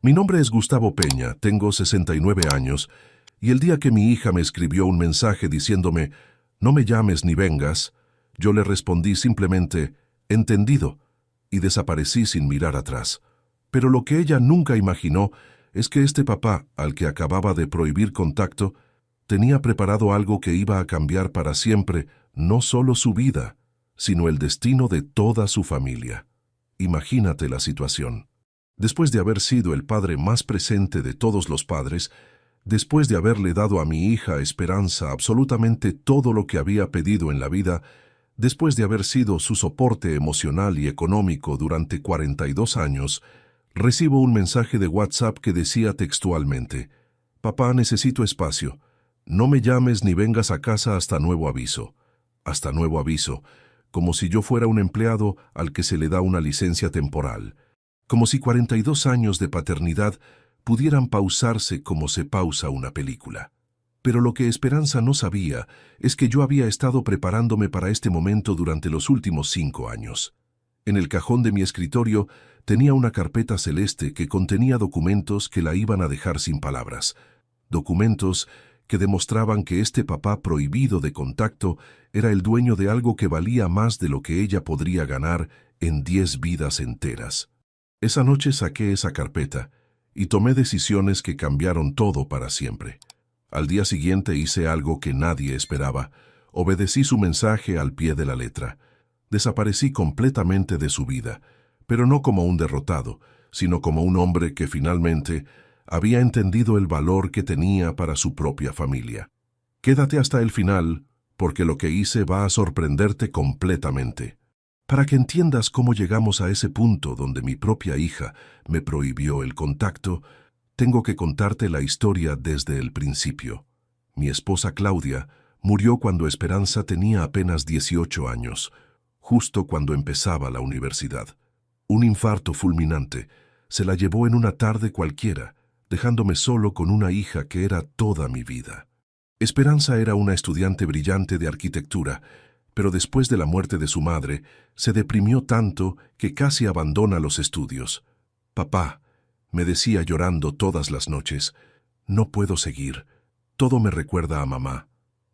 Mi nombre es Gustavo Peña, tengo 69 años, y el día que mi hija me escribió un mensaje diciéndome, no me llames ni vengas, yo le respondí simplemente, entendido, y desaparecí sin mirar atrás. Pero lo que ella nunca imaginó es que este papá, al que acababa de prohibir contacto, tenía preparado algo que iba a cambiar para siempre no solo su vida, sino el destino de toda su familia. Imagínate la situación. Después de haber sido el padre más presente de todos los padres, después de haberle dado a mi hija Esperanza absolutamente todo lo que había pedido en la vida, después de haber sido su soporte emocional y económico durante 42 años, recibo un mensaje de WhatsApp que decía textualmente, «Papá, necesito espacio. No me llames ni vengas a casa hasta nuevo aviso». Hasta nuevo aviso, como si yo fuera un empleado al que se le da una licencia temporal. Como si 42 años de paternidad pudieran pausarse como se pausa una película. Pero lo que Esperanza no sabía es que yo había estado preparándome para este momento durante los últimos 5 años. En el cajón de mi escritorio tenía una carpeta celeste que contenía documentos que la iban a dejar sin palabras. Documentos que demostraban que este papá prohibido de contacto era el dueño de algo que valía más de lo que ella podría ganar en 10 vidas enteras. Esa noche saqué esa carpeta y tomé decisiones que cambiaron todo para siempre. Al día siguiente hice algo que nadie esperaba. Obedecí su mensaje al pie de la letra. Desaparecí completamente de su vida, pero no como un derrotado, sino como un hombre que finalmente había entendido el valor que tenía para su propia familia. Quédate hasta el final, porque lo que hice va a sorprenderte completamente. Para que entiendas cómo llegamos a ese punto donde mi propia hija me prohibió el contacto, tengo que contarte la historia desde el principio. Mi esposa Claudia murió cuando Esperanza tenía apenas 18 años, justo cuando empezaba la universidad. Un infarto fulminante se la llevó en una tarde cualquiera, dejándome solo con una hija que era toda mi vida. Esperanza era una estudiante brillante de arquitectura, pero después de la muerte de su madre, se deprimió tanto que casi abandona los estudios. «Papá», me decía llorando todas las noches, «no puedo seguir. Todo me recuerda a mamá».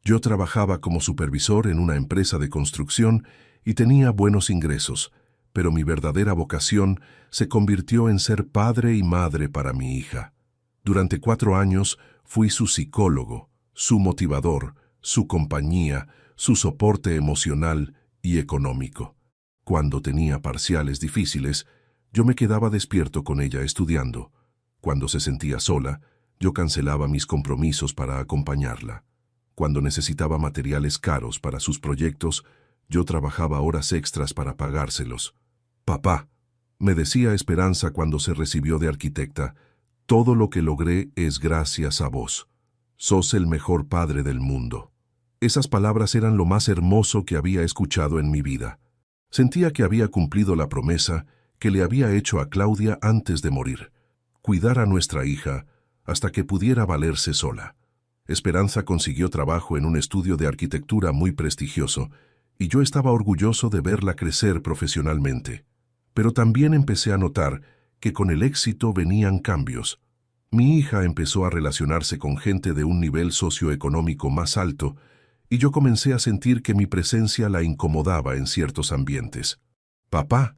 Yo trabajaba como supervisor en una empresa de construcción y tenía buenos ingresos, pero mi verdadera vocación se convirtió en ser padre y madre para mi hija. Durante 4 años fui su psicólogo, su motivador, su compañía, su soporte emocional y económico. Cuando tenía parciales difíciles, yo me quedaba despierto con ella estudiando. Cuando se sentía sola, yo cancelaba mis compromisos para acompañarla. Cuando necesitaba materiales caros para sus proyectos, yo trabajaba horas extras para pagárselos. «Papá», me decía Esperanza cuando se recibió de arquitecta, «todo lo que logré es gracias a vos. Sos el mejor padre del mundo». Esas palabras eran lo más hermoso que había escuchado en mi vida. Sentía que había cumplido la promesa que le había hecho a Claudia antes de morir: cuidar a nuestra hija hasta que pudiera valerse sola. Esperanza consiguió trabajo en un estudio de arquitectura muy prestigioso, y yo estaba orgulloso de verla crecer profesionalmente. Pero también empecé a notar que con el éxito venían cambios. Mi hija empezó a relacionarse con gente de un nivel socioeconómico más alto, y yo comencé a sentir que mi presencia la incomodaba en ciertos ambientes. «Papá»,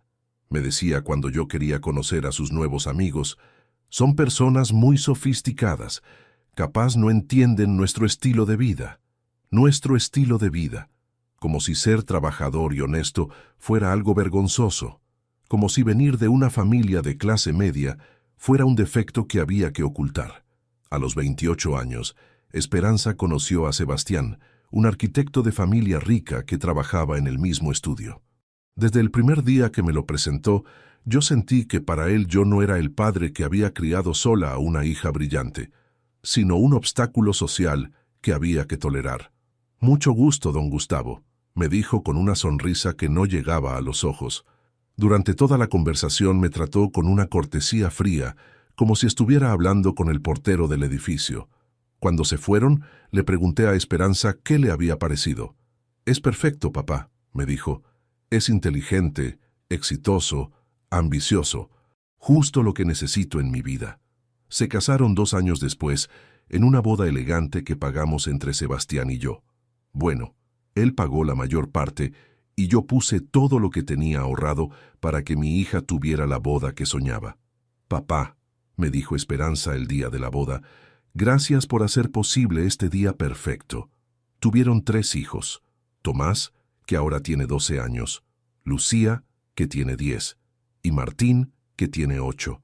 me decía cuando yo quería conocer a sus nuevos amigos, «son personas muy sofisticadas, capaz no entienden nuestro estilo de vida». Nuestro estilo de vida, como si ser trabajador y honesto fuera algo vergonzoso, como si venir de una familia de clase media fuera un defecto que había que ocultar. A los 28 años, Esperanza conoció a Sebastián, un arquitecto de familia rica que trabajaba en el mismo estudio. Desde el primer día que me lo presentó, yo sentí que para él yo no era el padre que había criado sola a una hija brillante, sino un obstáculo social que había que tolerar. «Mucho gusto, don Gustavo», me dijo con una sonrisa que no llegaba a los ojos. Durante toda la conversación me trató con una cortesía fría, como si estuviera hablando con el portero del edificio. Cuando se fueron, le pregunté a Esperanza qué le había parecido. «Es perfecto, papá», me dijo. «Es inteligente, exitoso, ambicioso. Justo lo que necesito en mi vida. Se casaron 2 años después, en una boda elegante que pagamos entre Sebastián y yo. Bueno, él pagó la mayor parte y yo puse todo lo que tenía ahorrado para que mi hija tuviera la boda que soñaba. Papá, me dijo Esperanza el día de la boda, gracias por hacer posible este día perfecto. Tuvieron 3 hijos, Tomás, que ahora tiene 12 años, Lucía, que tiene 10, y Martín, que tiene 8.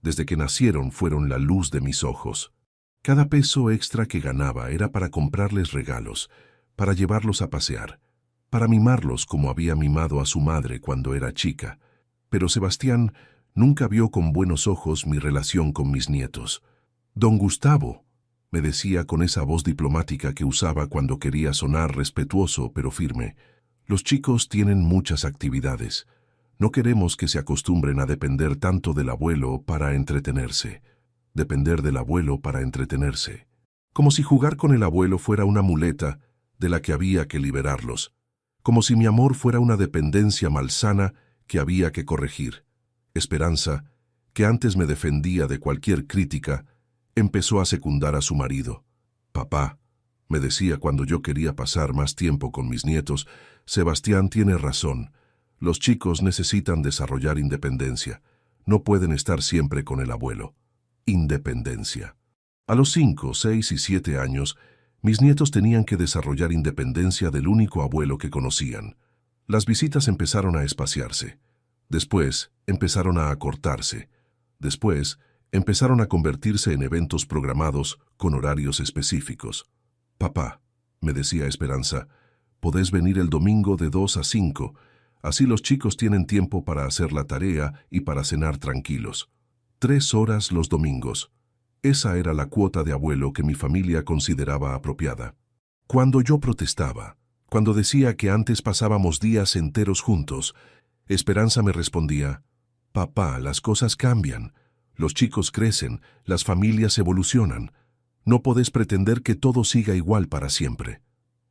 Desde que nacieron fueron la luz de mis ojos. Cada peso extra que ganaba era para comprarles regalos, para llevarlos a pasear, para mimarlos como había mimado a su madre cuando era chica. Pero Sebastián nunca vio con buenos ojos mi relación con mis nietos. Don Gustavo, me decía con esa voz diplomática que usaba cuando quería sonar respetuoso pero firme, los chicos tienen muchas actividades. No queremos que se acostumbren a depender tanto del abuelo para entretenerse. Depender del abuelo para entretenerse. Como si jugar con el abuelo fuera una muleta de la que había que liberarlos. Como si mi amor fuera una dependencia malsana que había que corregir. Esperanza, que antes me defendía de cualquier crítica, empezó a secundar a su marido. Papá, me decía cuando yo quería pasar más tiempo con mis nietos, Sebastián tiene razón. Los chicos necesitan desarrollar independencia. No pueden estar siempre con el abuelo. Independencia. A los 5, 6 y 7 años, mis nietos tenían que desarrollar independencia del único abuelo que conocían. Las visitas empezaron a espaciarse. Después, empezaron a acortarse. Después, empezaron a convertirse en eventos programados con horarios específicos. Papá, me decía Esperanza, podés venir el domingo de 2 a 5. Así los chicos tienen tiempo para hacer la tarea y para cenar tranquilos. 3 horas los domingos. Esa era la cuota de abuelo que mi familia consideraba apropiada. Cuando yo protestaba, cuando decía que antes pasábamos días enteros juntos, Esperanza me respondía, «Papá, las cosas cambian, los chicos crecen, las familias evolucionan. No podés pretender que todo siga igual para siempre».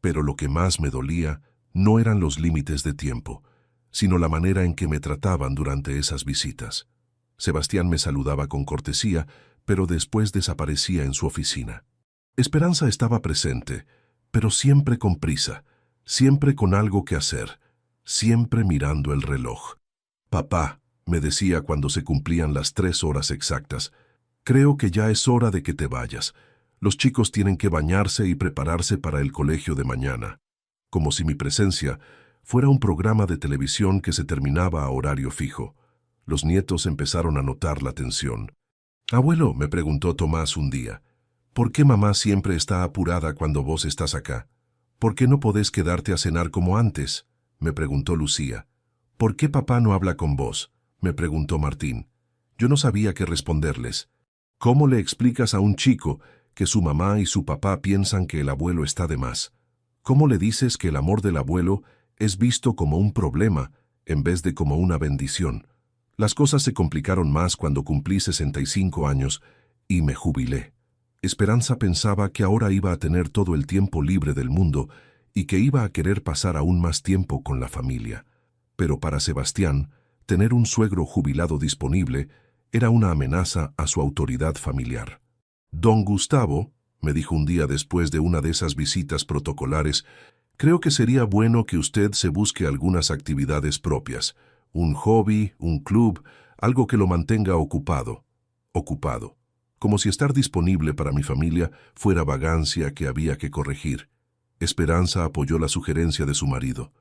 Pero lo que más me dolía no eran los límites de tiempo, sino la manera en que me trataban durante esas visitas. Sebastián me saludaba con cortesía, pero después desaparecía en su oficina. Esperanza estaba presente, pero siempre con prisa, siempre con algo que hacer, siempre mirando el reloj. «Papá», me decía cuando se cumplían las 3 horas exactas, «creo que ya es hora de que te vayas. Los chicos tienen que bañarse y prepararse para el colegio de mañana». Como si mi presencia fuera un programa de televisión que se terminaba a horario fijo. Los nietos empezaron a notar la tensión. «Abuelo», me preguntó Tomás un día, «¿por qué mamá siempre está apurada cuando vos estás acá? ¿Por qué no podés quedarte a cenar como antes?», me preguntó Lucía. «¿Por qué papá no habla con vos?», me preguntó Martín. Yo no sabía qué responderles. ¿Cómo le explicas a un chico que su mamá y su papá piensan que el abuelo está de más? ¿Cómo le dices que el amor del abuelo es visto como un problema en vez de como una bendición? Las cosas se complicaron más cuando cumplí 65 años y me jubilé. Esperanza pensaba que ahora iba a tener todo el tiempo libre del mundo y que iba a querer pasar aún más tiempo con la familia. Pero para Sebastián, tener un suegro jubilado disponible era una amenaza a su autoridad familiar. «Don Gustavo», me dijo un día después de una de esas visitas protocolares, «creo que sería bueno que usted se busque algunas actividades propias. Un hobby, un club, algo que lo mantenga ocupado. Ocupado. Como si estar disponible para mi familia fuera vagancia que había que corregir». Esperanza apoyó la sugerencia de su marido.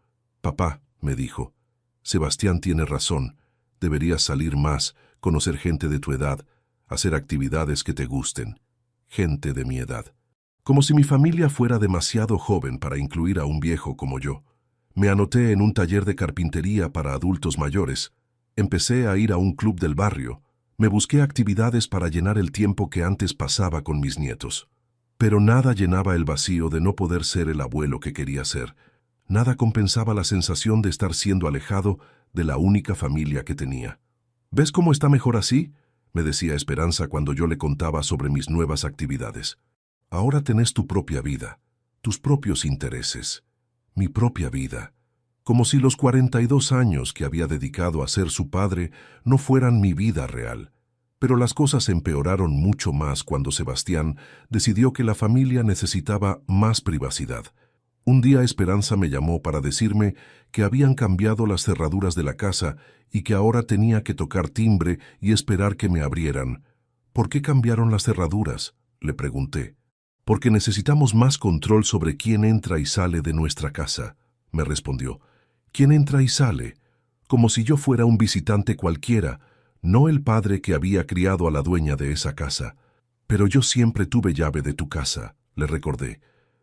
«Papá», me dijo, «Sebastián tiene razón. Deberías salir más, conocer gente de tu edad, hacer actividades que te gusten. Gente de mi edad». Como si mi familia fuera demasiado joven para incluir a un viejo como yo. Me anoté en un taller de carpintería para adultos mayores. Empecé a ir a un club del barrio. Me busqué actividades para llenar el tiempo que antes pasaba con mis nietos. Pero nada llenaba el vacío de no poder ser el abuelo que quería ser. Nada compensaba la sensación de estar siendo alejado de la única familia que tenía. «¿Ves cómo está mejor así?», me decía Esperanza cuando yo le contaba sobre mis nuevas actividades. «Ahora tenés tu propia vida, tus propios intereses. Mi propia vida. como si los 42 años que había dedicado a ser su padre no fueran mi vida real. Pero las cosas empeoraron mucho más cuando Sebastián decidió que la familia necesitaba más privacidad. Un día Esperanza me llamó para decirme que habían cambiado las cerraduras de la casa y que ahora tenía que tocar timbre y esperar que me abrieran. ¿Por qué cambiaron las cerraduras?, le pregunté. Porque necesitamos más control sobre quién entra y sale de nuestra casa, me respondió. ¿Quién entra y sale? Como si yo fuera un visitante cualquiera, no el padre que había criado a la dueña de esa casa. Pero yo siempre tuve llave de tu casa, le recordé.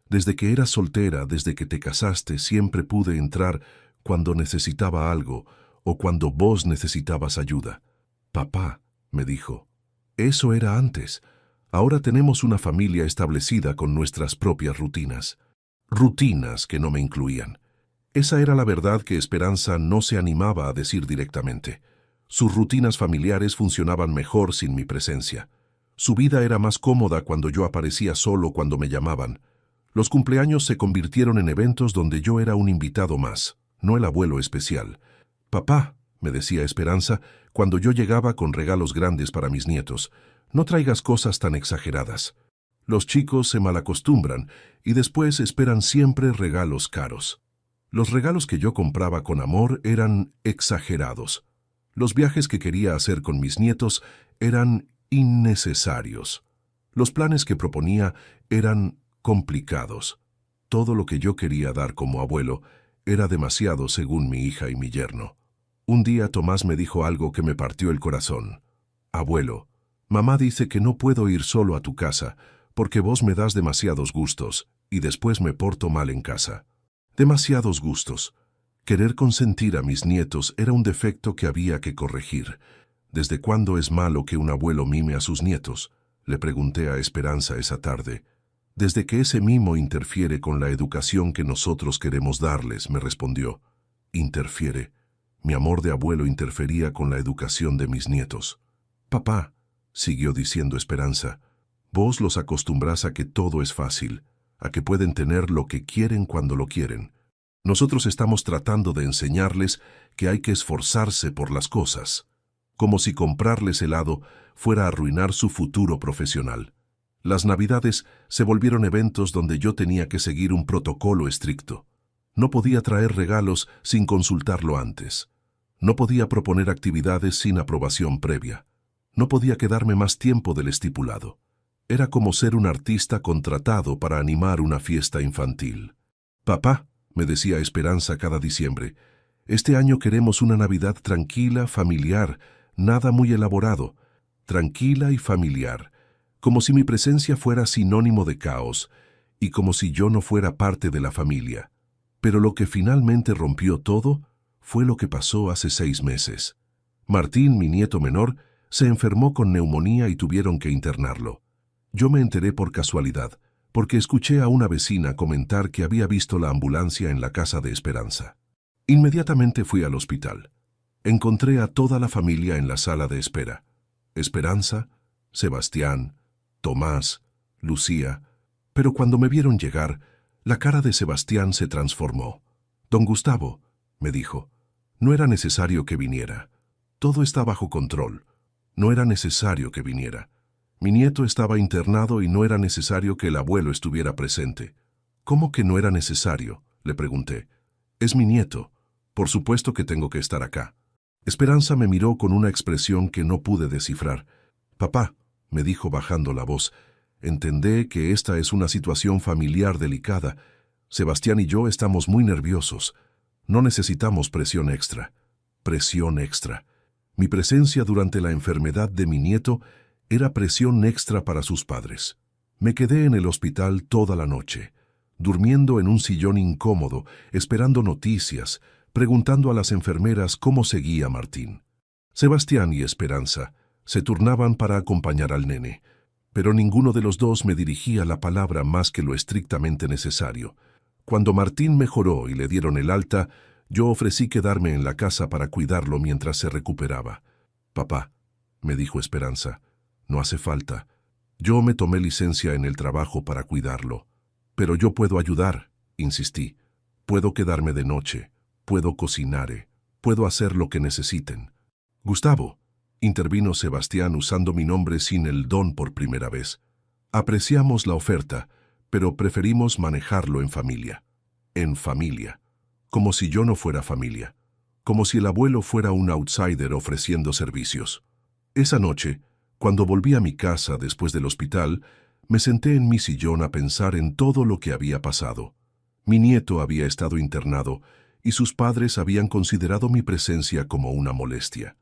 Desde que eras soltera, desde que te casaste, siempre pude entrar cuando necesitaba algo o cuando vos necesitabas ayuda. Papá, me dijo, eso era antes. Ahora tenemos una familia establecida con nuestras propias rutinas. Rutinas que no me incluían. Esa era la verdad que Esperanza no se animaba a decir directamente. Sus rutinas familiares funcionaban mejor sin mi presencia. Su vida era más cómoda cuando yo aparecía solo cuando me llamaban. Los cumpleaños se convirtieron en eventos donde yo era un invitado más, no el abuelo especial. Papá, me decía Esperanza, cuando yo llegaba con regalos grandes para mis nietos, no traigas cosas tan exageradas. Los chicos se malacostumbran y después esperan siempre regalos caros. Los regalos que yo compraba con amor eran exagerados. Los viajes que quería hacer con mis nietos eran innecesarios. Los planes que proponía eran complicados. Todo lo que yo quería dar como abuelo era demasiado según mi hija y mi yerno. Un día Tomás me dijo algo que me partió el corazón. Abuelo, mamá dice que no puedo ir solo a tu casa porque vos me das demasiados gustos y después me porto mal en casa. Demasiados gustos. Querer consentir a mis nietos era un defecto que había que corregir. ¿Desde cuándo es malo que un abuelo mime a sus nietos?, le pregunté a Esperanza esa tarde. Desde que ese mimo interfiere con la educación que nosotros queremos darles, me respondió. Interfiere. Mi amor de abuelo interfería con la educación de mis nietos. Papá, siguió diciendo Esperanza, vos los acostumbrás a que todo es fácil, a que pueden tener lo que quieren cuando lo quieren. Nosotros estamos tratando de enseñarles que hay que esforzarse por las cosas, como si comprarles helado fuera a arruinar su futuro profesional. Las Navidades se volvieron eventos donde yo tenía que seguir un protocolo estricto. No podía traer regalos sin consultarlo antes. No podía proponer actividades sin aprobación previa. No podía quedarme más tiempo del estipulado. Era como ser un artista contratado para animar una fiesta infantil. Papá, me decía Esperanza cada diciembre, este año queremos una Navidad tranquila, familiar, nada muy elaborado, tranquila y familiar, como si mi presencia fuera sinónimo de caos y como si yo no fuera parte de la familia. Pero lo que finalmente rompió todo fue lo que pasó hace 6 meses. Martín, mi nieto menor, se enfermó con neumonía y tuvieron que internarlo. Yo me enteré por casualidad, porque escuché a una vecina comentar que había visto la ambulancia en la casa de Esperanza. Inmediatamente fui al hospital. Encontré a toda la familia en la sala de espera. Esperanza, Sebastián, Tomás, Lucía. Pero cuando me vieron llegar, la cara de Sebastián se transformó. Don Gustavo, me dijo, no era necesario que viniera. Todo está bajo control. No era necesario que viniera. Mi nieto estaba internado y no era necesario que el abuelo estuviera presente. ¿Cómo que no era necesario?, le pregunté. Es mi nieto. Por supuesto que tengo que estar acá. Esperanza me miró con una expresión que no pude descifrar. Papá, me dijo bajando la voz, entendé que esta es una situación familiar delicada. Sebastián y yo estamos muy nerviosos. No necesitamos presión extra. Presión extra. Mi presencia durante la enfermedad de mi nieto era presión extra para sus padres. Me quedé en el hospital toda la noche, durmiendo en un sillón incómodo, esperando noticias, preguntando a las enfermeras cómo seguía Martín. Sebastián y Esperanza se turnaban para acompañar al nene, pero ninguno de los dos me dirigía la palabra más que lo estrictamente necesario. Cuando Martín mejoró y le dieron el alta, yo ofrecí quedarme en la casa para cuidarlo mientras se recuperaba. Papá, me dijo Esperanza, no hace falta. Yo me tomé licencia en el trabajo para cuidarlo. Pero yo puedo ayudar, insistí. Puedo quedarme de noche. puedo cocinar, puedo hacer lo que necesiten. Gustavo, intervino Sebastián usando mi nombre sin el don por primera vez. Apreciamos la oferta, pero preferimos manejarlo en familia. En familia. Como si yo no fuera familia. Como si el abuelo fuera un outsider ofreciendo servicios. Esa noche, cuando volví a mi casa después del hospital, me senté en mi sillón a pensar en todo lo que había pasado. Mi nieto había estado internado y sus padres habían considerado mi presencia como una molestia.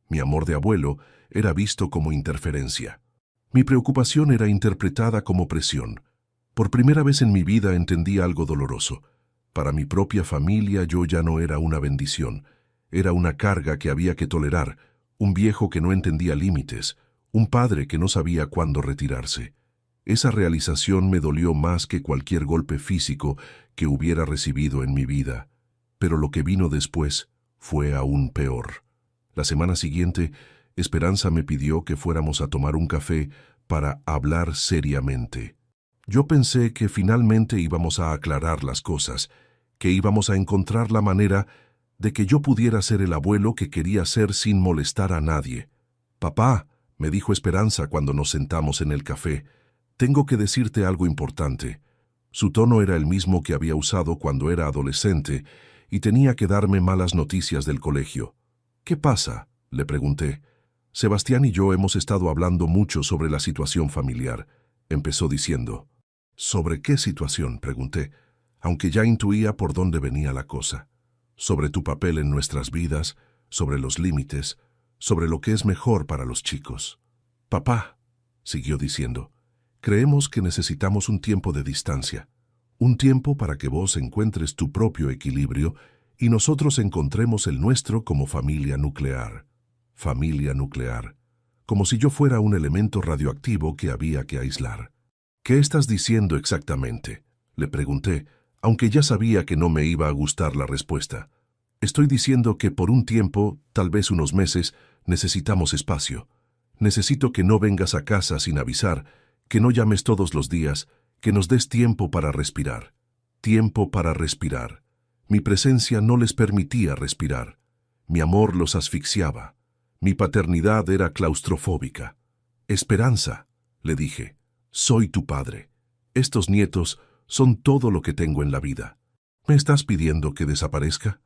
Mi amor de abuelo era visto como interferencia. Mi preocupación era interpretada como presión. Por primera vez en mi vida entendí algo doloroso. Para mi propia familia yo ya no era una bendición. Era una carga que había que tolerar, un viejo que no entendía límites, un padre que no sabía cuándo retirarse. Esa realización me dolió más que cualquier golpe físico que hubiera recibido en mi vida. Pero lo que vino después fue aún peor. La semana siguiente, Esperanza me pidió que fuéramos a tomar un café para hablar seriamente. Yo pensé que finalmente íbamos a aclarar las cosas, que íbamos a encontrar la manera de que yo pudiera ser el abuelo que quería ser sin molestar a nadie. «Papá», me dijo Esperanza cuando nos sentamos en el café, «tengo que decirte algo importante». Su tono era el mismo que había usado cuando era adolescente y tenía que darme malas noticias del colegio. «¿Qué pasa?», le pregunté. «Sebastián y yo hemos estado hablando mucho sobre la situación familiar», empezó diciendo. «¿Sobre qué situación?», pregunté, aunque ya intuía por dónde venía la cosa. «Sobre tu papel en nuestras vidas, sobre los límites, sobre lo que es mejor para los chicos». «Papá», siguió diciendo, «creemos que necesitamos un tiempo de distancia, un tiempo para que vos encuentres tu propio equilibrio y nosotros encontremos el nuestro como familia nuclear». Familia nuclear. Como si yo fuera un elemento radioactivo que había que aislar. «¿Qué estás diciendo exactamente?», le pregunté, aunque ya sabía que no me iba a gustar la respuesta. «Estoy diciendo que por un tiempo, tal vez unos meses, necesitamos espacio. Necesito que no vengas a casa sin avisar, que no llames todos los días, que nos des tiempo para respirar. Tiempo para respirar». Mi presencia no les permitía respirar. Mi amor los asfixiaba. Mi paternidad era claustrofóbica. «Esperanza», le dije, «soy tu padre. Estos nietos son todo lo que tengo en la vida. ¿Me estás pidiendo que desaparezca?».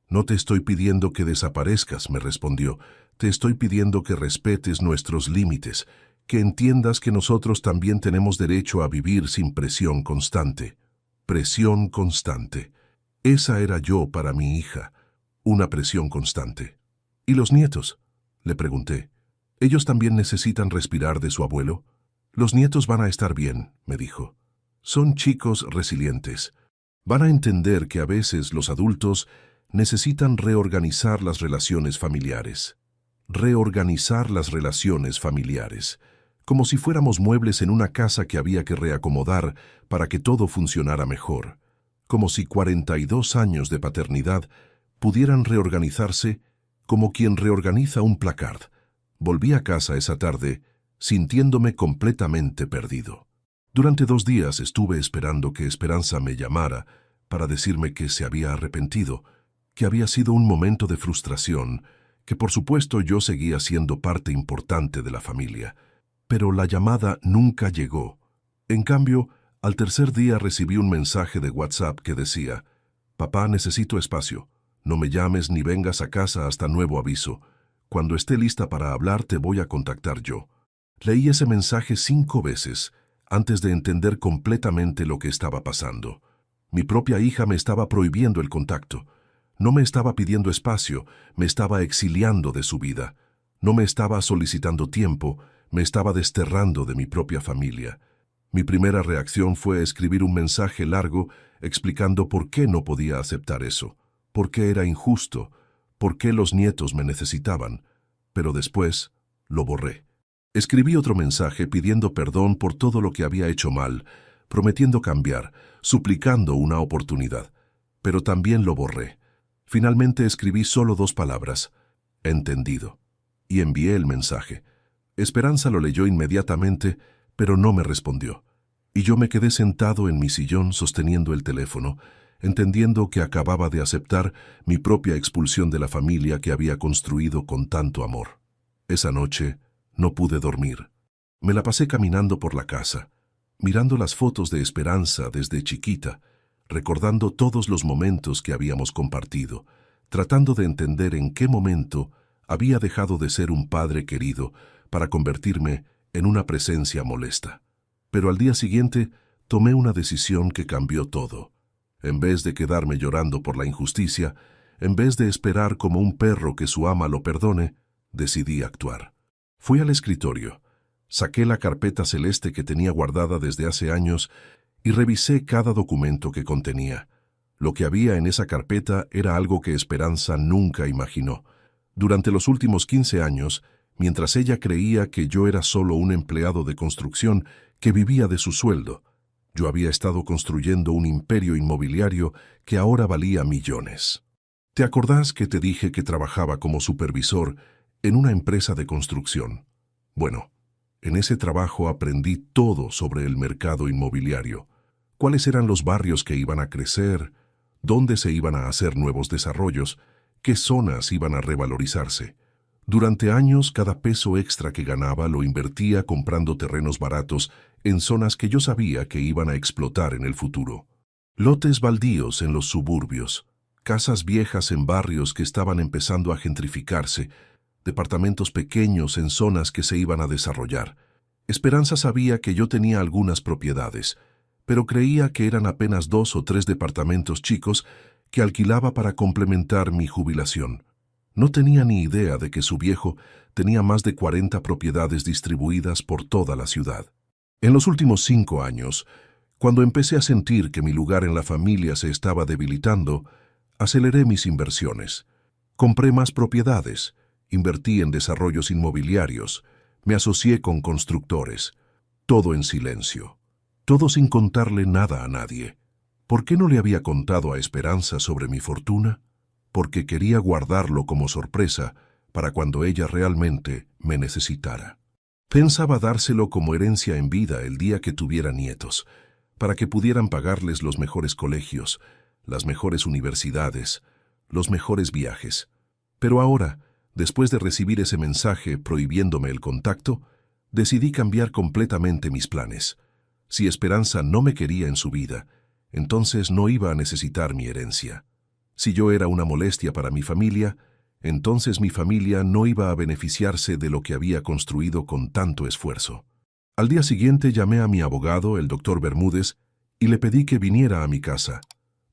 «No te estoy pidiendo que desaparezcas», me respondió. «Te estoy pidiendo que respetes nuestros límites, que entiendas que nosotros también tenemos derecho a vivir sin presión constante». Presión constante. Esa era yo para mi hija, una presión constante. «¿Y los nietos?», le pregunté. «¿Ellos también necesitan respirar de su abuelo?». «Los nietos van a estar bien», me dijo. «Son chicos resilientes. Van a entender que a veces los adultos necesitan reorganizar las relaciones familiares». Reorganizar las relaciones familiares. Como si fuéramos muebles en una casa que había que reacomodar para que todo funcionara mejor. Como si 42 años de paternidad pudieran reorganizarse como quien reorganiza un placard. Volví a casa esa tarde sintiéndome completamente perdido. Durante 2 días estuve esperando que Esperanza me llamara para decirme que se había arrepentido, que había sido un momento de frustración, que por supuesto yo seguía siendo parte importante de la familia. Pero la llamada nunca llegó. En cambio, al tercer día recibí un mensaje de WhatsApp que decía: «Papá, necesito espacio. No me llames ni vengas a casa hasta nuevo aviso. Cuando esté lista para hablar te voy a contactar yo». Leí ese mensaje 5 veces antes de entender completamente lo que estaba pasando. Mi propia hija me estaba prohibiendo el contacto. No me estaba pidiendo espacio, me estaba exiliando de su vida. No me estaba solicitando tiempo, me estaba desterrando de mi propia familia. Mi primera reacción fue escribir un mensaje largo explicando por qué no podía aceptar eso, por qué era injusto, por qué los nietos me necesitaban, pero después lo borré. Escribí otro mensaje pidiendo perdón por todo lo que había hecho mal, prometiendo cambiar, suplicando una oportunidad, pero también lo borré. Finalmente escribí solo 2 palabras: «entendido», y envié el mensaje. Esperanza lo leyó inmediatamente, pero no me respondió, y yo me quedé sentado en mi sillón sosteniendo el teléfono, entendiendo que acababa de aceptar mi propia expulsión de la familia que había construido con tanto amor. Esa noche no pude dormir. Me la pasé caminando por la casa, mirando las fotos de Esperanza desde chiquita, recordando todos los momentos que habíamos compartido, tratando de entender en qué momento había dejado de ser un padre querido para convertirme en una presencia molesta. Pero al día siguiente tomé una decisión que cambió todo. En vez de quedarme llorando por la injusticia, en vez de esperar como un perro que su ama lo perdone, decidí actuar. Fui al escritorio, saqué la carpeta celeste que tenía guardada desde hace años y revisé cada documento que contenía. Lo que había en esa carpeta era algo que Esperanza nunca imaginó. Durante los últimos 15 años, mientras ella creía que yo era solo un empleado de construcción que vivía de su sueldo, yo había estado construyendo un imperio inmobiliario que ahora valía millones. ¿Te acordás que te dije que trabajaba como supervisor en una empresa de construcción? Bueno, en ese trabajo aprendí todo sobre el mercado inmobiliario, cuáles eran los barrios que iban a crecer, dónde se iban a hacer nuevos desarrollos, qué zonas iban a revalorizarse. Durante años, cada peso extra que ganaba lo invertía comprando terrenos baratos en zonas que yo sabía que iban a explotar en el futuro. Lotes baldíos en los suburbios, casas viejas en barrios que estaban empezando a gentrificarse, departamentos pequeños en zonas que se iban a desarrollar. Esperanza sabía que yo tenía algunas propiedades, pero creía que eran apenas 2 o 3 departamentos chicos que alquilaba para complementar mi jubilación. No tenía ni idea de que su viejo tenía más de 40 propiedades distribuidas por toda la ciudad. En los últimos 5 años, cuando empecé a sentir que mi lugar en la familia se estaba debilitando, aceleré mis inversiones. Compré más propiedades, invertí en desarrollos inmobiliarios, me asocié con constructores. Todo en silencio. Todo sin contarle nada a nadie. ¿Por qué no le había contado a Esperanza sobre mi fortuna? Porque quería guardarlo como sorpresa para cuando ella realmente me necesitara. Pensaba dárselo como herencia en vida el día que tuviera nietos, para que pudieran pagarles los mejores colegios, las mejores universidades, los mejores viajes. Pero ahora, después de recibir ese mensaje prohibiéndome el contacto, decidí cambiar completamente mis planes. Si Esperanza no me quería en su vida, entonces no iba a necesitar mi herencia. Si yo era una molestia para mi familia, entonces mi familia no iba a beneficiarse de lo que había construido con tanto esfuerzo. Al día siguiente llamé a mi abogado, el doctor Bermúdez, y le pedí que viniera a mi casa.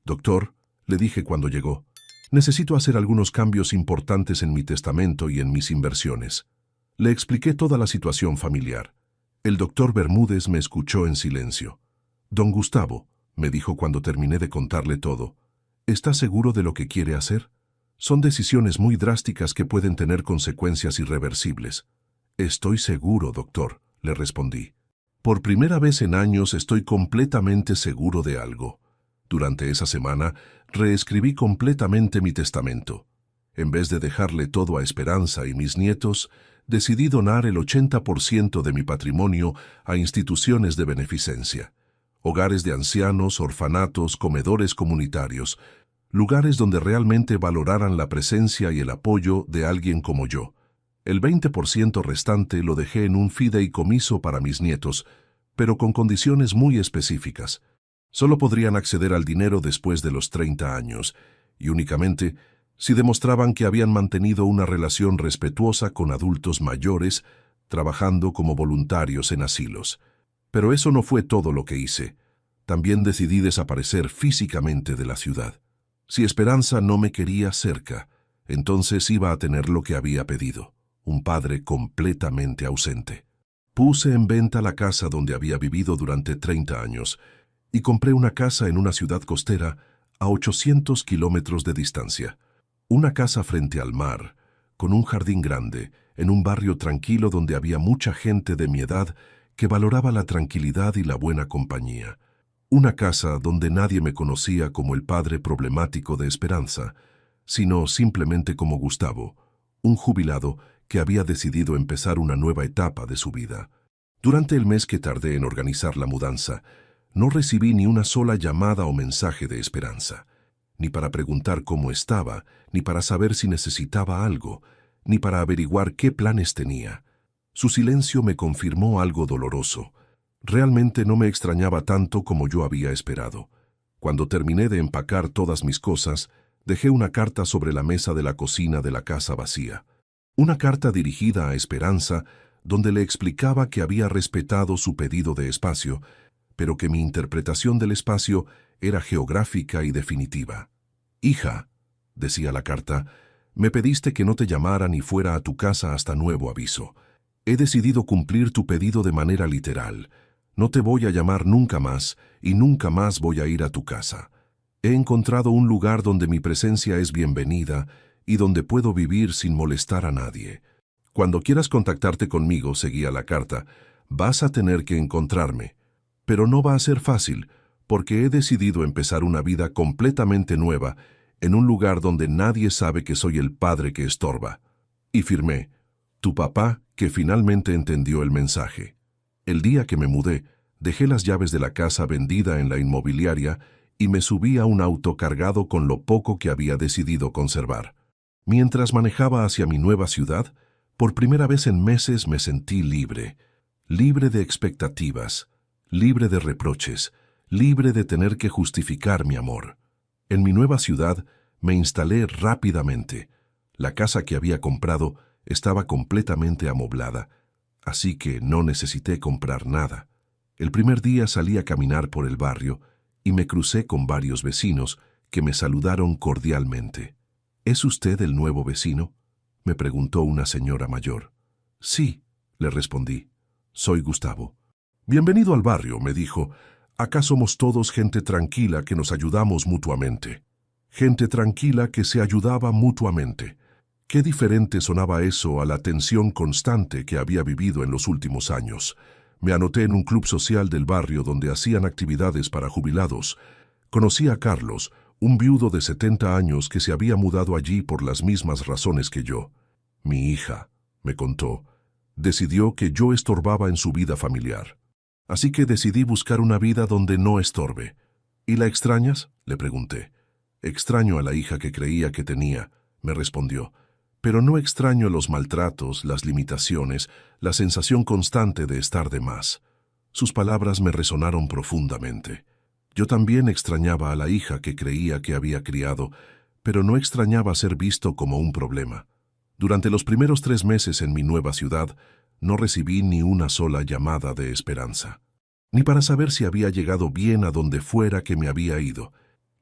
«Doctor», le dije cuando llegó, «necesito hacer algunos cambios importantes en mi testamento y en mis inversiones». Le expliqué toda la situación familiar. El doctor Bermúdez me escuchó en silencio. «Don Gustavo», me dijo cuando terminé de contarle todo, «¿está seguro de lo que quiere hacer? Son decisiones muy drásticas que pueden tener consecuencias irreversibles». «Estoy seguro, doctor», le respondí. «Por primera vez en años estoy completamente seguro de algo». Durante esa semana, reescribí completamente mi testamento. En vez de dejarle todo a Esperanza y mis nietos, decidí donar el 80% de mi patrimonio a instituciones de beneficencia. Hogares de ancianos, orfanatos, comedores comunitarios, lugares donde realmente valoraran la presencia y el apoyo de alguien como yo. El 20% restante lo dejé en un fideicomiso para mis nietos, pero con condiciones muy específicas. Solo podrían acceder al dinero después de los 30 años, y únicamente si demostraban que habían mantenido una relación respetuosa con adultos mayores, trabajando como voluntarios en asilos. Pero eso no fue todo lo que hice. También decidí desaparecer físicamente de la ciudad. Si Esperanza no me quería cerca, entonces iba a tener lo que había pedido, un padre completamente ausente. Puse en venta la casa donde había vivido durante 30 años y compré una casa en una ciudad costera a 800 kilómetros de distancia. Una casa frente al mar, con un jardín grande, en un barrio tranquilo donde había mucha gente de mi edad que valoraba la tranquilidad y la buena compañía. Una casa donde nadie me conocía como el padre problemático de Esperanza, sino simplemente como Gustavo, un jubilado que había decidido empezar una nueva etapa de su vida. Durante el mes que tardé en organizar la mudanza, No recibí ni una sola llamada o mensaje de esperanza, ni para preguntar cómo estaba, ni para saber si necesitaba algo, ni para averiguar qué planes tenía. Su silencio me confirmó algo doloroso. Realmente no me extrañaba tanto como yo había esperado. Cuando terminé de empacar todas mis cosas, dejé una carta sobre la mesa de la cocina de la casa vacía. Una carta dirigida a Esperanza, donde le explicaba que había respetado su pedido de espacio, pero que mi interpretación del espacio era geográfica y definitiva. «Hija», decía la carta, «me pediste que no te llamara ni fuera a tu casa hasta nuevo aviso. He decidido cumplir tu pedido de manera literal. No te voy a llamar nunca más y nunca más voy a ir a tu casa. He encontrado un lugar donde mi presencia es bienvenida y donde puedo vivir sin molestar a nadie. Cuando quieras contactarte conmigo», seguía la carta, «vas a tener que encontrarme. Pero no va a ser fácil, porque he decidido empezar una vida completamente nueva en un lugar donde nadie sabe que soy el padre que estorba». Y firmé, «Tu papá, que finalmente entendió el mensaje». El día que me mudé, dejé las llaves de la casa vendida en la inmobiliaria y me subí a un auto cargado con lo poco que había decidido conservar. Mientras manejaba hacia mi nueva ciudad, por primera vez en meses me sentí libre, libre de expectativas, libre de reproches, libre de tener que justificar mi amor. En mi nueva ciudad me instalé rápidamente. La casa que había comprado estaba completamente amoblada, así que no necesité comprar nada. El primer día salí a caminar por el barrio y me crucé con varios vecinos que me saludaron cordialmente. «¿Es usted el nuevo vecino?», me preguntó una señora mayor. «Sí», le respondí. «Soy Gustavo». «Bienvenido al barrio», me dijo. «Acá somos todos gente tranquila que nos ayudamos mutuamente». Gente tranquila que se ayudaba mutuamente. Qué diferente sonaba eso a la tensión constante que había vivido en los últimos años. Me anoté en un club social del barrio donde hacían actividades para jubilados. Conocí a Carlos, un viudo de 70 años que se había mudado allí por las mismas razones que yo. Mi hija, me contó, decidió que yo estorbaba en su vida familiar. Así que decidí buscar una vida donde no estorbe. ¿Y la extrañas?, le pregunté. «Extraño a la hija que creía que tenía», me respondió. «Pero no extraño los maltratos, las limitaciones, la sensación constante de estar de más». Sus palabras me resonaron profundamente. Yo también extrañaba a la hija que creía que había criado, pero no extrañaba ser visto como un problema. Durante los primeros 3 meses en mi nueva ciudad, no recibí ni una sola llamada de esperanza. Ni para saber si había llegado bien a donde fuera que me había ido,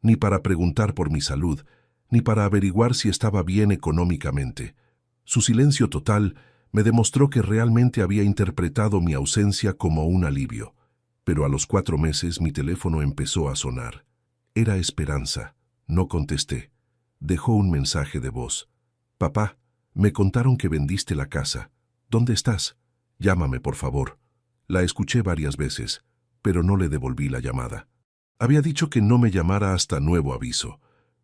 ni para preguntar por mi salud, ni para averiguar si estaba bien económicamente. Su silencio total me demostró que realmente había interpretado mi ausencia como un alivio. Pero a los 4 meses mi teléfono empezó a sonar. Era Esperanza. No contesté. Dejó un mensaje de voz. «Papá, me contaron que vendiste la casa. ¿Dónde estás? Llámame, por favor». La escuché varias veces, pero no le devolví la llamada. Había dicho que no me llamara hasta nuevo aviso.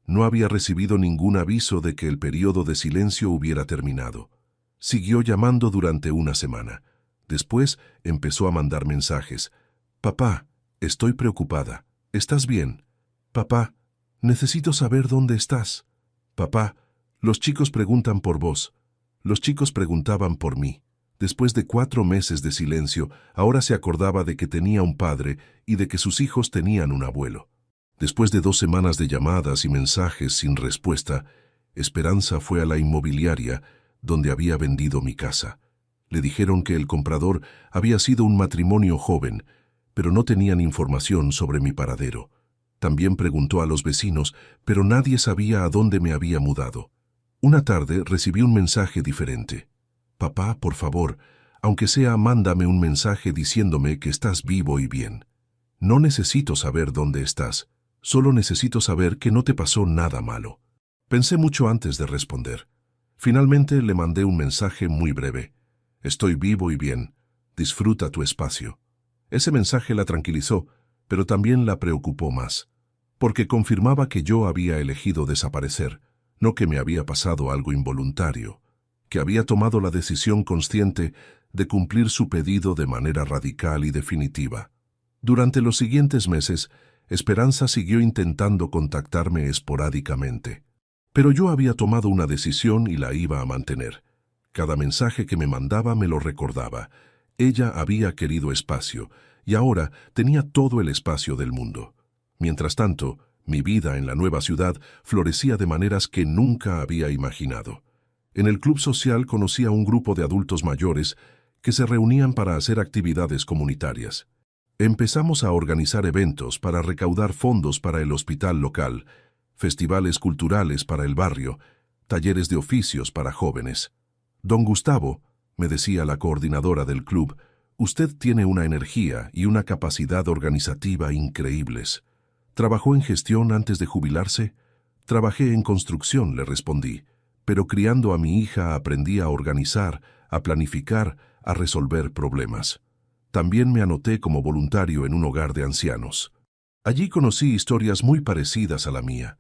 No había recibido ningún aviso de que el periodo de silencio hubiera terminado. Siguió llamando durante una semana. Después empezó a mandar mensajes. «Papá, estoy preocupada. ¿Estás bien? Papá, necesito saber dónde estás. Papá, los chicos preguntan por vos». Los chicos preguntaban por mí. Después de 4 meses de silencio, ahora se acordaba de que tenía un padre y de que sus hijos tenían un abuelo. Después de 2 semanas de llamadas y mensajes sin respuesta, Esperanza fue a la inmobiliaria donde había vendido mi casa. Le dijeron que el comprador había sido un matrimonio joven, pero no tenían información sobre mi paradero. También preguntó a los vecinos, pero nadie sabía a dónde me había mudado. Una tarde recibí un mensaje diferente. «Papá, por favor, aunque sea, mándame un mensaje diciéndome que estás vivo y bien. No necesito saber dónde estás, solo necesito saber que no te pasó nada malo». Pensé mucho antes de responder. Finalmente le mandé un mensaje muy breve. «Estoy vivo y bien. Disfruta tu espacio». Ese mensaje la tranquilizó, pero también la preocupó más, porque confirmaba que yo había elegido desaparecer, no que me había pasado algo involuntario, que había tomado la decisión consciente de cumplir su pedido de manera radical y definitiva. Durante los siguientes meses, Esperanza siguió intentando contactarme esporádicamente. Pero yo había tomado una decisión y la iba a mantener. Cada mensaje que me mandaba me lo recordaba. Ella había querido espacio, y ahora tenía todo el espacio del mundo. Mientras tanto, mi vida en la nueva ciudad florecía de maneras que nunca había imaginado. En el club social conocí a un grupo de adultos mayores que se reunían para hacer actividades comunitarias. Empezamos a organizar eventos para recaudar fondos para el hospital local, festivales culturales para el barrio, talleres de oficios para jóvenes. Don Gustavo, me decía la coordinadora del club, usted tiene una energía y una capacidad organizativa increíbles. ¿Trabajó en gestión antes de jubilarse? Trabajé en construcción, le respondí, pero criando a mi hija aprendí a organizar, a planificar, a resolver problemas. También me anoté como voluntario en un hogar de ancianos. Allí conocí historias muy parecidas a la mía.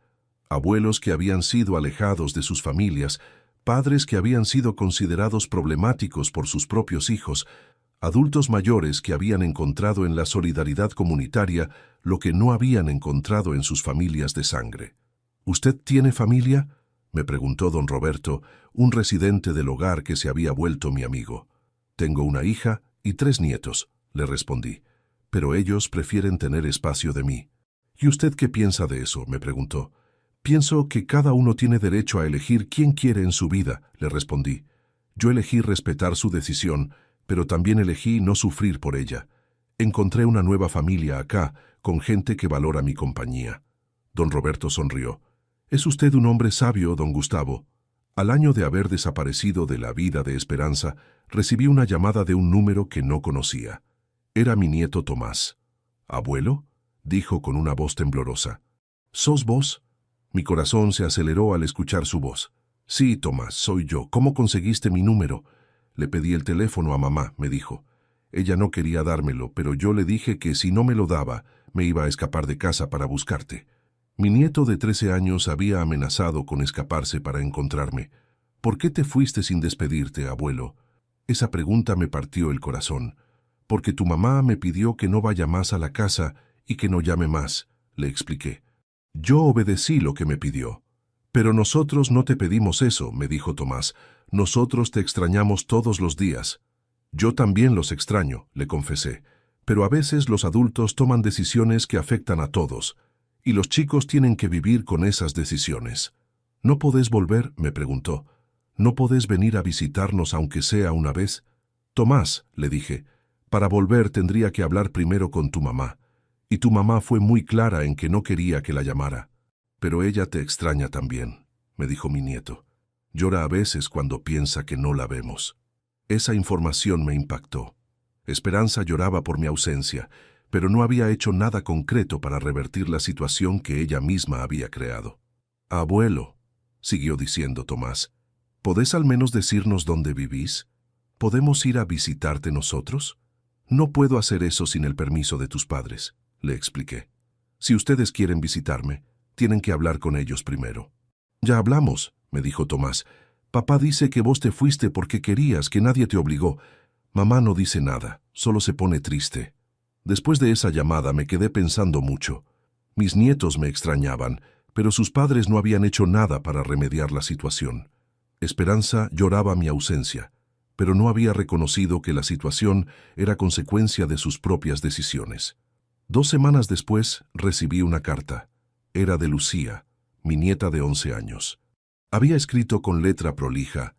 Abuelos que habían sido alejados de sus familias, padres que habían sido considerados problemáticos por sus propios hijos, adultos mayores que habían encontrado en la solidaridad comunitaria lo que no habían encontrado en sus familias de sangre. ¿Usted tiene familia?, me preguntó don Roberto, un residente del hogar que se había vuelto mi amigo. Tengo una hija y 3 nietos, le respondí, pero ellos prefieren tener espacio de mí. ¿Y usted qué piensa de eso?, me preguntó. Pienso que cada uno tiene derecho a elegir quién quiere en su vida, le respondí. Yo elegí respetar su decisión, pero también elegí no sufrir por ella. Encontré una nueva familia acá, con gente que valora mi compañía. Don Roberto sonrió. Es usted un hombre sabio, don Gustavo. Al año de haber desaparecido de la vida de Esperanza, recibí una llamada de un número que no conocía. Era mi nieto Tomás. ¿Abuelo?, dijo con una voz temblorosa. ¿Sos vos? Mi corazón se aceleró al escuchar su voz. Sí, Tomás, soy yo. ¿Cómo conseguiste mi número? Le pedí el teléfono a mamá, me dijo. Ella no quería dármelo, pero yo le dije que si no me lo daba, me iba a escapar de casa para buscarte. Mi nieto de 13 años había amenazado con escaparse para encontrarme. ¿Por qué te fuiste sin despedirte, abuelo? Esa pregunta me partió el corazón. Porque tu mamá me pidió que no vaya más a la casa y que no llame más, le expliqué. Yo obedecí lo que me pidió. Pero nosotros no te pedimos eso, me dijo Tomás. Nosotros te extrañamos todos los días. Yo también los extraño, le confesé. Pero a veces los adultos toman decisiones que afectan a todos. Y los chicos tienen que vivir con esas decisiones. ¿No podés volver?, me preguntó. ¿No podés venir a visitarnos aunque sea una vez? Tomás, le dije, para volver tendría que hablar primero con tu mamá. Y tu mamá fue muy clara en que no quería que la llamara. Pero ella te extraña también, me dijo mi nieto. Llora a veces cuando piensa que no la vemos. Esa información me impactó. Esperanza lloraba por mi ausencia, pero no había hecho nada concreto para revertir la situación que ella misma había creado. Abuelo, siguió diciendo Tomás, ¿podés al menos decirnos dónde vivís? ¿Podemos ir a visitarte nosotros? No puedo hacer eso sin el permiso de tus padres, le expliqué. Si ustedes quieren visitarme, tienen que hablar con ellos primero. Ya hablamos, me dijo Tomás. Papá dice que vos te fuiste porque querías, que nadie te obligó. Mamá no dice nada, solo se pone triste. Después de esa llamada me quedé pensando mucho. Mis nietos me extrañaban, pero sus padres no habían hecho nada para remediar la situación. Esperanza lloraba mi ausencia, pero no había reconocido que la situación era consecuencia de sus propias decisiones. 2 semanas después recibí una carta. Era de Lucía, mi nieta de 11 años. Había escrito con letra prolija: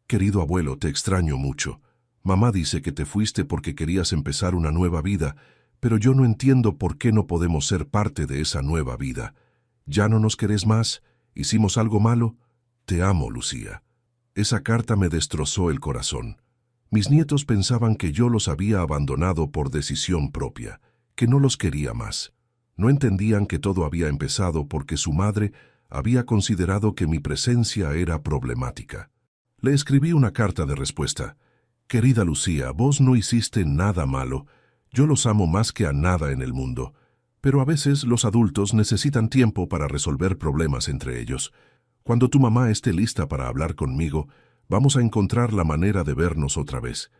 «Querido abuelo, te extraño mucho. Mamá dice que te fuiste porque querías empezar una nueva vida, pero yo no entiendo por qué no podemos ser parte de esa nueva vida. ¿Ya no nos querés más? ¿Hicimos algo malo? Te amo, Lucía». Esa carta me destrozó el corazón. Mis nietos pensaban que yo los había abandonado por decisión propia, que no los quería más. No entendían que todo había empezado porque su madre había considerado que mi presencia era problemática. Le escribí una carta de respuesta. «Querida Lucía, vos no hiciste nada malo. Yo los amo más que a nada en el mundo. Pero a veces los adultos necesitan tiempo para resolver problemas entre ellos. Cuando tu mamá esté lista para hablar conmigo, vamos a encontrar la manera de vernos otra vez.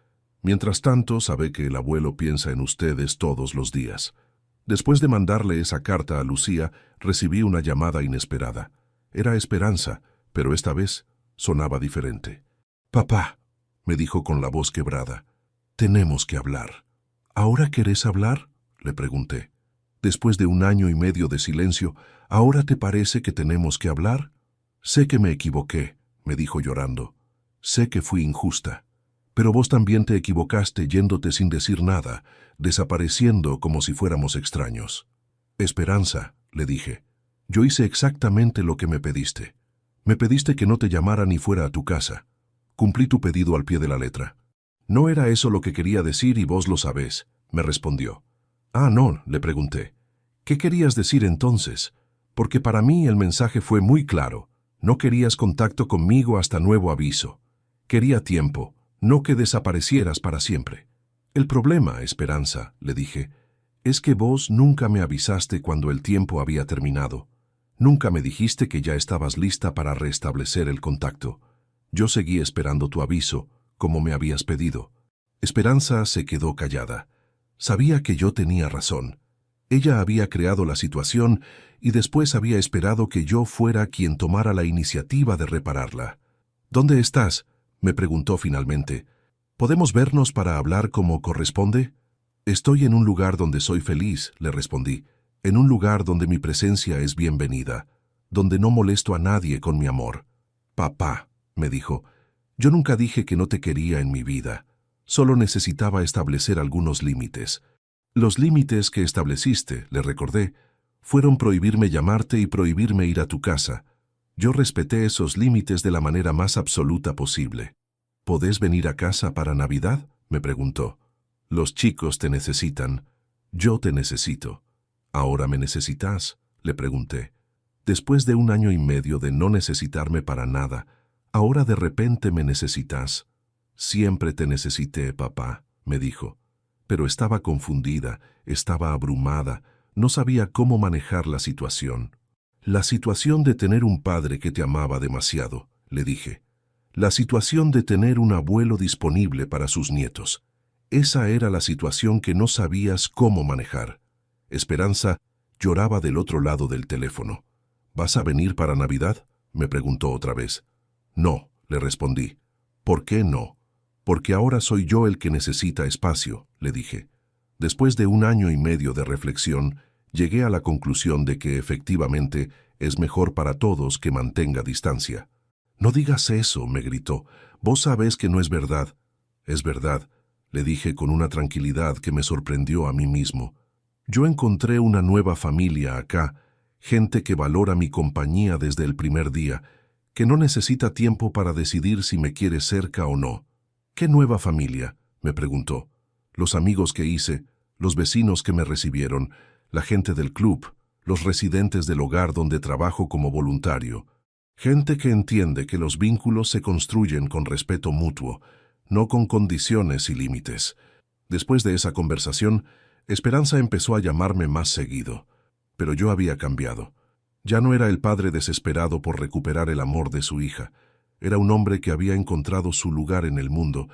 Mientras tanto, sabe que el abuelo piensa en ustedes todos los días. Después de mandarle esa carta a Lucía, recibí una llamada inesperada. Era Esperanza, pero esta vez sonaba diferente. «Papá», me dijo con la voz quebrada, «tenemos que hablar». «¿Ahora querés hablar?», le pregunté. «Después de 1 año y medio de silencio, ¿ahora te parece que tenemos que hablar?» «Sé que me equivoqué», me dijo llorando. «Sé que fui injusta. Pero vos también te equivocaste yéndote sin decir nada, desapareciendo como si fuéramos extraños». «Esperanza», le dije, «yo hice exactamente lo que me pediste. Me pediste que no te llamara ni fuera a tu casa. Cumplí tu pedido al pie de la letra». «No era eso lo que quería decir y vos lo sabés», me respondió. «Ah, no», le pregunté. «¿Qué querías decir entonces? Porque para mí el mensaje fue muy claro. No querías contacto conmigo hasta nuevo aviso. Quería tiempo, no que desaparecieras para siempre». «El problema, Esperanza», le dije, «es que vos nunca me avisaste cuando el tiempo había terminado. Nunca me dijiste que ya estabas lista para restablecer el contacto. Yo seguí esperando tu aviso, como me habías pedido». Esperanza se quedó callada. Sabía que yo tenía razón. Ella había creado la situación y después había esperado que yo fuera quien tomara la iniciativa de repararla. «¿Dónde estás?», me preguntó finalmente. «¿Podemos vernos para hablar como corresponde?» «Estoy en un lugar donde soy feliz», le respondí, «en un lugar donde mi presencia es bienvenida, donde no molesto a nadie con mi amor». «Papá», me dijo, «yo nunca dije que no te quería en mi vida. Solo necesitaba establecer algunos límites. Los límites que estableciste», le recordé, «fueron prohibirme llamarte y prohibirme ir a tu casa. Yo respeté esos límites de la manera más absoluta posible». «¿Podés venir a casa para Navidad?», me preguntó. «Los chicos te necesitan. Yo te necesito». «¿Ahora me necesitas?», le pregunté. «Después de 1 año y medio de no necesitarme para nada, ¿ahora de repente me necesitas?». «Siempre te necesité, papá», me dijo. Pero estaba confundida, estaba abrumada, no sabía cómo manejar la situación. «La situación de tener un padre que te amaba demasiado», le dije. «La situación de tener un abuelo disponible para sus nietos. Esa era la situación que no sabías cómo manejar». Esperanza lloraba del otro lado del teléfono. «¿Vas a venir para Navidad?», me preguntó otra vez. «No», le respondí. «¿Por qué no?». «Porque ahora soy yo el que necesita espacio», le dije. Después de 1 año y medio de reflexión, llegué a la conclusión de que efectivamente es mejor para todos que mantenga distancia. «No digas eso», me gritó. «Vos sabés que no es verdad». «Es verdad», le dije con una tranquilidad que me sorprendió a mí mismo. «Yo encontré una nueva familia acá, gente que valora mi compañía desde el primer día, que no necesita tiempo para decidir si me quiere cerca o no». «¿Qué nueva familia?», me preguntó. «Los amigos que hice, los vecinos que me recibieron, la gente del club, los residentes del hogar donde trabajo como voluntario. Gente que entiende que los vínculos se construyen con respeto mutuo, no con condiciones y límites». Después de esa conversación, Esperanza empezó a llamarme más seguido. Pero yo había cambiado. Ya no era el padre desesperado por recuperar el amor de su hija. Era un hombre que había encontrado su lugar en el mundo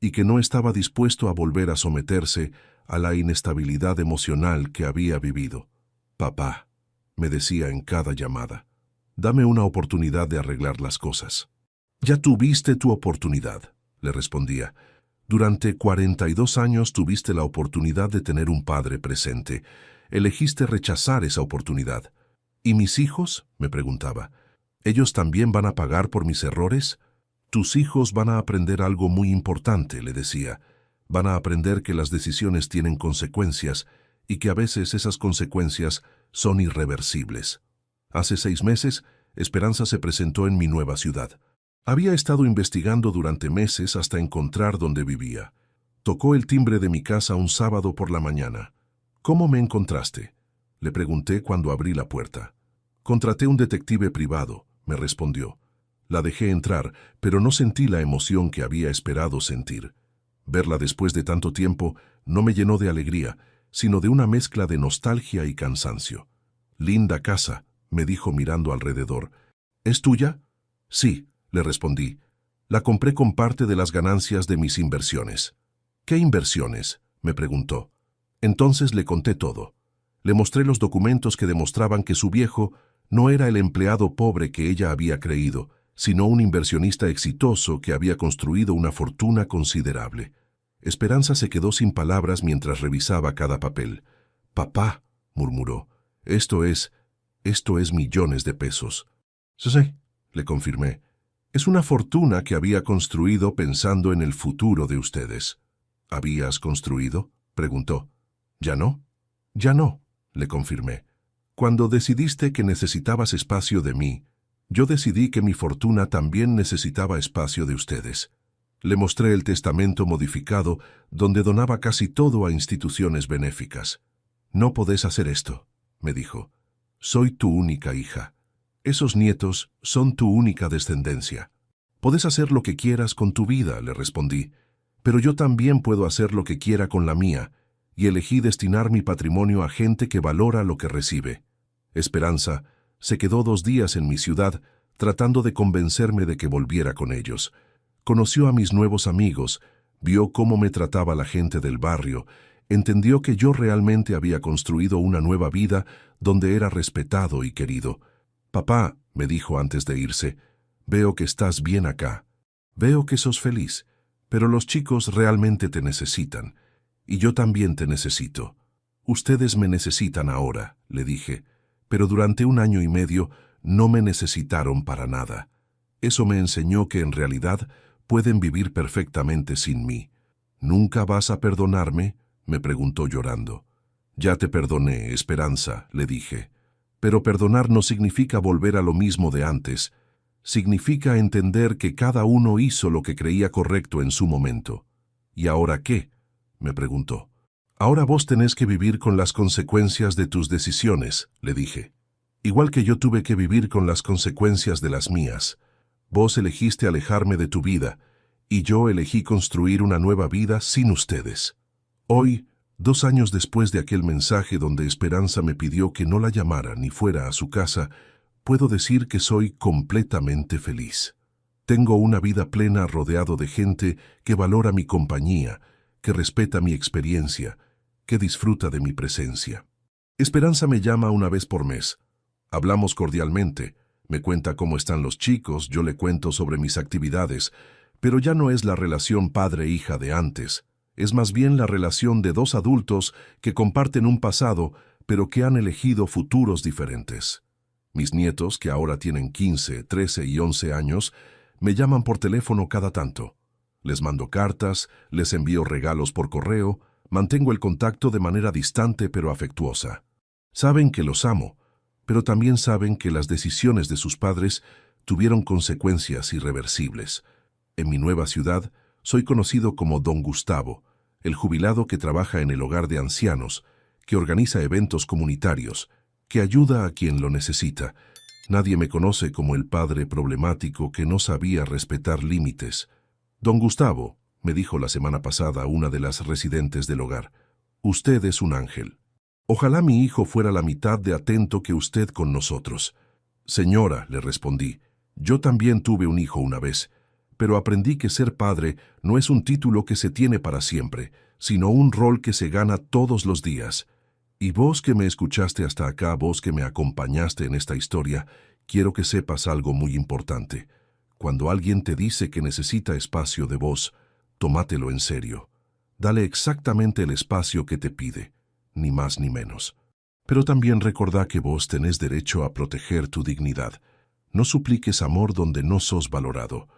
y que no estaba dispuesto a volver a someterse a la inestabilidad emocional que había vivido. «Papá», me decía en cada llamada, «dame una oportunidad de arreglar las cosas». «Ya tuviste tu oportunidad», le respondía. «Durante 42 años tuviste la oportunidad de tener un padre presente. Elegiste rechazar esa oportunidad». «¿Y mis hijos?», me preguntaba. «¿Ellos también van a pagar por mis errores?». «Tus hijos van a aprender algo muy importante», le decía. «Van a aprender que las decisiones tienen consecuencias y que a veces esas consecuencias son irreversibles». Hace 6 meses, Esperanza se presentó en mi nueva ciudad. Había estado investigando durante meses hasta encontrar dónde vivía. Tocó el timbre de mi casa un sábado por la mañana. «¿Cómo me encontraste?», le pregunté cuando abrí la puerta. «Contraté un detective privado», me respondió. La dejé entrar, pero no sentí la emoción que había esperado sentir. Verla después de tanto tiempo no me llenó de alegría, sino de una mezcla de nostalgia y cansancio. «Linda casa», me dijo mirando alrededor. «¿Es tuya?». «Sí», le respondí. «La compré con parte de las ganancias de mis inversiones». ¿Qué inversiones?, me preguntó. Entonces le conté todo. Le mostré los documentos que demostraban que su viejo no era el empleado pobre que ella había creído, sino un inversionista exitoso que había construido una fortuna considerable. Esperanza se quedó sin palabras mientras revisaba cada papel. «Papá», murmuró, esto es millones de pesos». «Sí», le confirmé. «Es una fortuna que había construido pensando en el futuro de ustedes». «¿Habías construido?», preguntó. «¿Ya no?». «Ya no», le confirmé. «Cuando decidiste que necesitabas espacio de mí, yo decidí que mi fortuna también necesitaba espacio de ustedes». Le mostré el testamento modificado donde donaba casi todo a instituciones benéficas. «No podés hacer esto», me dijo. «Soy tu única hija. Esos nietos son tu única descendencia. Podés hacer lo que quieras con tu vida», le respondí, «pero yo también puedo hacer lo que quiera con la mía, y elegí destinar mi patrimonio a gente que valora lo que recibe». Esperanza se quedó 2 días en mi ciudad tratando de convencerme de que volviera con ellos. Conoció a mis nuevos amigos, vio cómo me trataba la gente del barrio, entendió que yo realmente había construido una nueva vida donde era respetado y querido. «Papá», me dijo antes de irse, «veo que estás bien acá. Veo que sos feliz, pero los chicos realmente te necesitan. Y yo también te necesito. Ustedes me necesitan ahora», le dije, «pero durante 1 año y medio no me necesitaron para nada. Eso me enseñó que en realidad pueden vivir perfectamente sin mí». «¿Nunca vas a perdonarme?», me preguntó llorando. «Ya te perdoné, Esperanza», le dije. «Pero perdonar no significa volver a lo mismo de antes. Significa entender que cada uno hizo lo que creía correcto en su momento». «¿Y ahora qué?», me preguntó. «Ahora vos tenés que vivir con las consecuencias de tus decisiones», le dije. «Igual que yo tuve que vivir con las consecuencias de las mías. Vos elegiste alejarme de tu vida, y yo elegí construir una nueva vida sin ustedes». Hoy, 2 años después de aquel mensaje donde Esperanza me pidió que no la llamara ni fuera a su casa, puedo decir que soy completamente feliz. Tengo una vida plena rodeado de gente que valora mi compañía, que respeta mi experiencia, que disfruta de mi presencia. Esperanza me llama 1 vez por mes. Hablamos cordialmente, me cuenta cómo están los chicos, yo le cuento sobre mis actividades, pero ya no es la relación padre-hija de antes. Es más bien la relación de 2 adultos que comparten un pasado, pero que han elegido futuros diferentes. Mis nietos, que ahora tienen 15, 13 y 11 años, me llaman por teléfono cada tanto. Les mando cartas, les envío regalos por correo, mantengo el contacto de manera distante pero afectuosa. Saben que los amo, pero también saben que las decisiones de sus padres tuvieron consecuencias irreversibles. En mi nueva ciudad, soy conocido como Don Gustavo, el jubilado que trabaja en el hogar de ancianos, que organiza eventos comunitarios, que ayuda a quien lo necesita. Nadie me conoce como el padre problemático que no sabía respetar límites. «Don Gustavo», me dijo la semana pasada una de las residentes del hogar, «usted es un ángel. Ojalá mi hijo fuera la mitad de atento que usted con nosotros». «Señora», le respondí, «yo también tuve un hijo una vez, pero aprendí que ser padre no es un título que se tiene para siempre, sino un rol que se gana todos los días. Y vos que me escuchaste hasta acá, vos que me acompañaste en esta historia, quiero que sepas algo muy importante. Cuando alguien te dice que necesita espacio de vos, tómatelo en serio. Dale exactamente el espacio que te pide, ni más ni menos. Pero también recordá que vos tenés derecho a proteger tu dignidad. No supliques amor donde no sos valorado.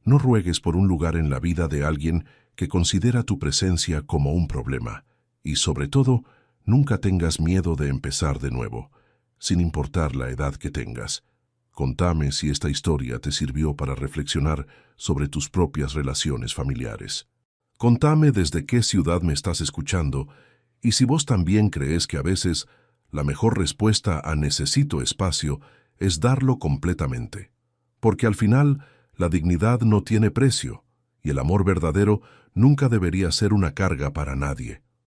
No ruegues por un lugar en la vida de alguien que considera tu presencia como un problema. Y sobre todo, nunca tengas miedo de empezar de nuevo, sin importar la edad que tengas. Contame si esta historia te sirvió para reflexionar sobre tus propias relaciones familiares. Contame desde qué ciudad me estás escuchando y si vos también crees que a veces la mejor respuesta a necesito espacio es darlo completamente. Porque al final, la dignidad no tiene precio y el amor verdadero nunca debería ser una carga para nadie.